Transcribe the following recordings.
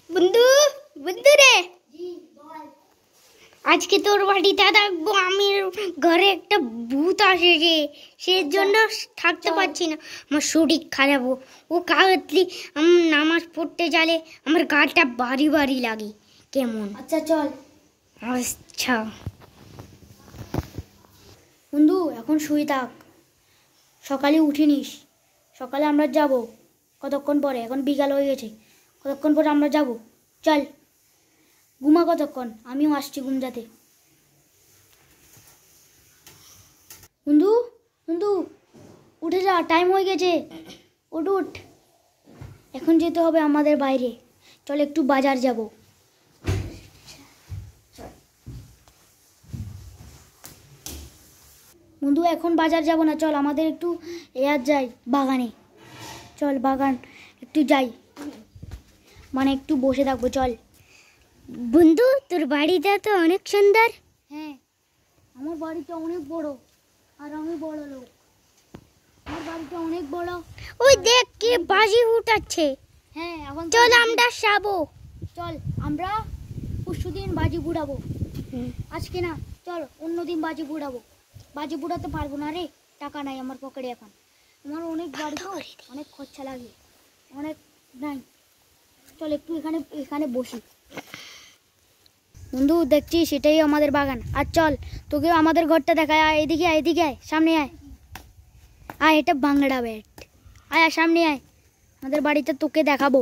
বন্ধু বন্ধু রে, আজকে তোর বাড়িতে থাকবো আমি। ঘরে একটা ভূত আসেছে, সেই জন্য থাকতে পারছি না। আমার শরীর খারাপ। ও কাগতলি নামাজ পড়তে গেলে আমার গাটা ভারী ভারী লাগে কেমন। আচ্ছা চল। আচ্ছা বন্ধু এখন শুয়ে থাক, সকালে উঠিনিস। সকালে আমরা যাব কতক্ষণ পরে, এখন বিকাল হয়ে গেছে, কতক্ষণ পরে আমরা যাব। চল ঘুমা কতক্ষণ, আমিও আসছি ঘুম যাতে। বন্ধু বন্ধু উঠে যা, টাইম হয়ে গেছে, উঠ উঠ। এখন যেতে হবে আমাদের বাইরে, চল একটু বাজার যাব। বন্ধু এখন বাজার যাব না, চল আমাদের একটু যাই বাগানে। চল বাগান একটু যাই, মানে একটু বসে থাকবো। চল বন্ধু, তোর বাড়িটা তো অনেক সুন্দর। হ্যাঁ, আমার বাড়িটা অনেক বড়, আর আমি বড় লোক। আমার বাড়িটা অনেক বড়। ওই দেখ কে বাজি উঠাচ্ছে। হ্যাঁ এখন চল আমরা যাবো। চল আমরা পরশুদিন বাজি বুড়াবো, আজকে না। চল অন্যদিন বাজি বুড়াবো। বাজি বুড়াতে পারবো না রে, টাকা নাই আমার পকেটে এখন। আমার অনেক বাড়ি তো, অনেক খরচা লাগে, অনেক নাই। চল একটু এখানে এখানে বসি। বন্ধু দেখছি সেটাই আমাদের বাগান। আর চল তোকেও আমাদের ঘরটা দেখায়। আয় এদিকে আয়, এদিকে আয়, সামনে আয়। আয়, এটা বাংলা ব্যাট। আয় আয় সামনে আয়, আমাদের বাড়িটা তোকে দেখাবো।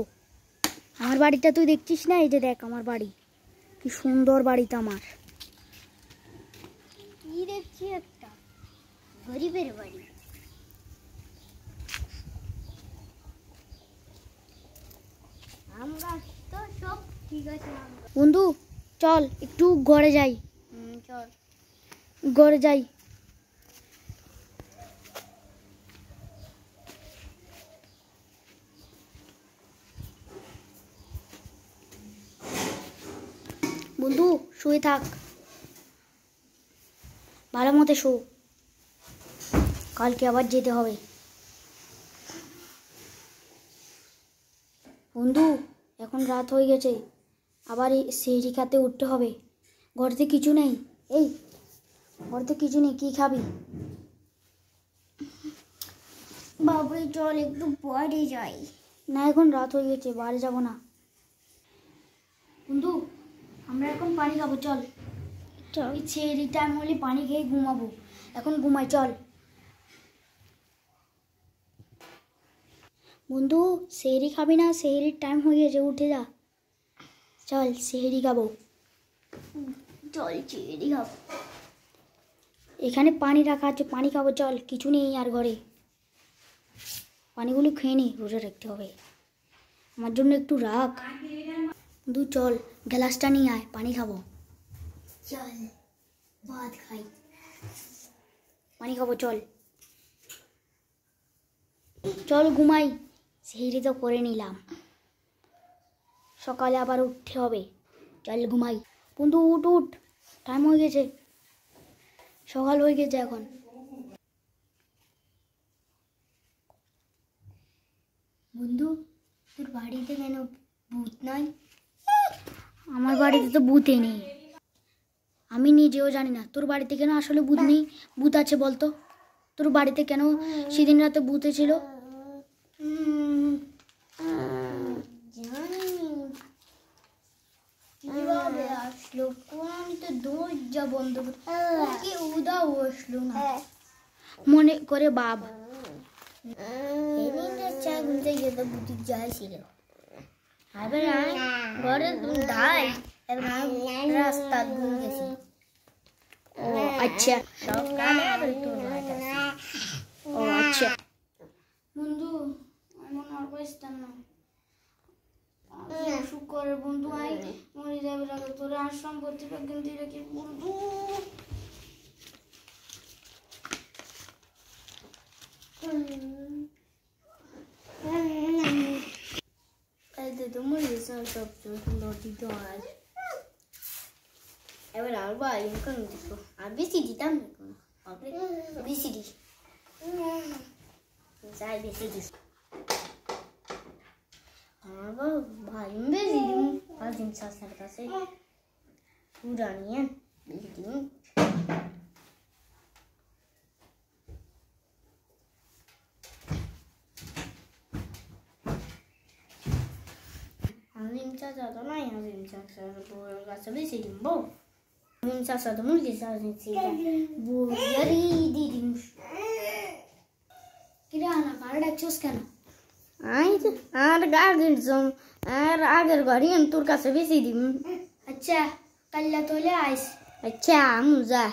আমার বাড়িটা তুই দেখছিস না? এই যে দেখ আমার বাড়ি, কি সুন্দর বাড়িটা আমার। কি দেখছি? একটা গরিবের বাড়ি। আমরা তো সব ঠিক আছে। বন্ধু চল একটু ঘরে যাই। চল ঘরে যাই। বন্ধু শুয়ে থাক, ভালো মতো শো, কালকে আবার যেতে হবে। বন্ধু এখন রাত হয়ে গেছে, আবার এই সেহরি খেতে উঠতে হবে। ঘরেতে কিছু নেই, এই ঘরেতে কিছু নেই, কি খাবি? বাবুই চল একটু বাইরে যাই। না এখন রাত হয়ে গেছে, বাইরে যাব না। বন্ধু আমরা এখন পানি খাবো, চল। চল সেহরি টাইম হলে পানি খেয়ে ঘুমাবো, এখন ঘুমাই চল। বন্ধু সেহরি খাবি না? সেহরির টাইম হয়ে গেছে, উঠে যা, চল সেহরি খাবো। চল চিড়ি খাবো। এখানে পানি রাখা আছে, পানি খাবো চল। কিছু নেই আর ঘরে, পানিগুলো খেয়ে নি, রোজা রাখতে হবে। আমার জন্য একটু রাখ। বন্ধু চল গ্লাসটা নিয়ে আয়, পানি খাবো। চল ভাত খাই। পানি খাবো চল। চল ঘুমাই, সেহরি তো করে নিলাম, সকালে আবার উঠতে হবে। চল ঘুমাই। বন্ধু উঠ উঠ, টাইম হয়ে গেছে, সকাল হয়ে গেছে এখন। বন্ধু তোর বাড়িতে কেন ভূত নাই? আমার বাড়িতে তো ভূত নেই, আমি নিজেও জানি না। তোর বাড়িতে কেন আসলে ভূত নেই? ভূত আছে বলতো, তোর বাড়িতে কেন সেদিন রাতে ভূত ছিল? কিভাবে আসলো? কোন তো দরজা বন্ধ কি উদাও আসলো না? মনে করে বাপ। এদিনটা চা গুনতে গিয়ে তো বুটিক যাইছিল। এবার ঘরে দাই, এবার রাস্তা গুন গেছি। ও আচ্ছা, সকালে আবার তোর বাড়িতে ও আচ্ছা। বন্ধু এমন আর বসতাম না, শুক্র বন্ধু আই মরে যাবে রাখে তোরা আর সম্পত্তিটা কিনতে রেখে। বন্ধু তোমার সব সুন্দর দিত আজ। এবার আর বাড়ি কেন দিত? আর বেশি দিতাম না কোনো, বেশি দিস যাই বেশি দিস। আমার ভাই বেশি দিন আজিম চাচার কাছে পুরা নিয়ে বিল্ডিং আজিম চাচা তো নাই, আজিম চাচার বউয়ের কাছে বেশি দিন বউ। আজিম চাচা তো মুরগি চাচ্ছি বউয়ারি দিদি কিরে আনা কার ডাকছিস কেন? আর আগের ঘরে তোর কাছে বেশি দিন। আচ্ছা কাল্লা তোলে আইস। আচ্ছা মুজা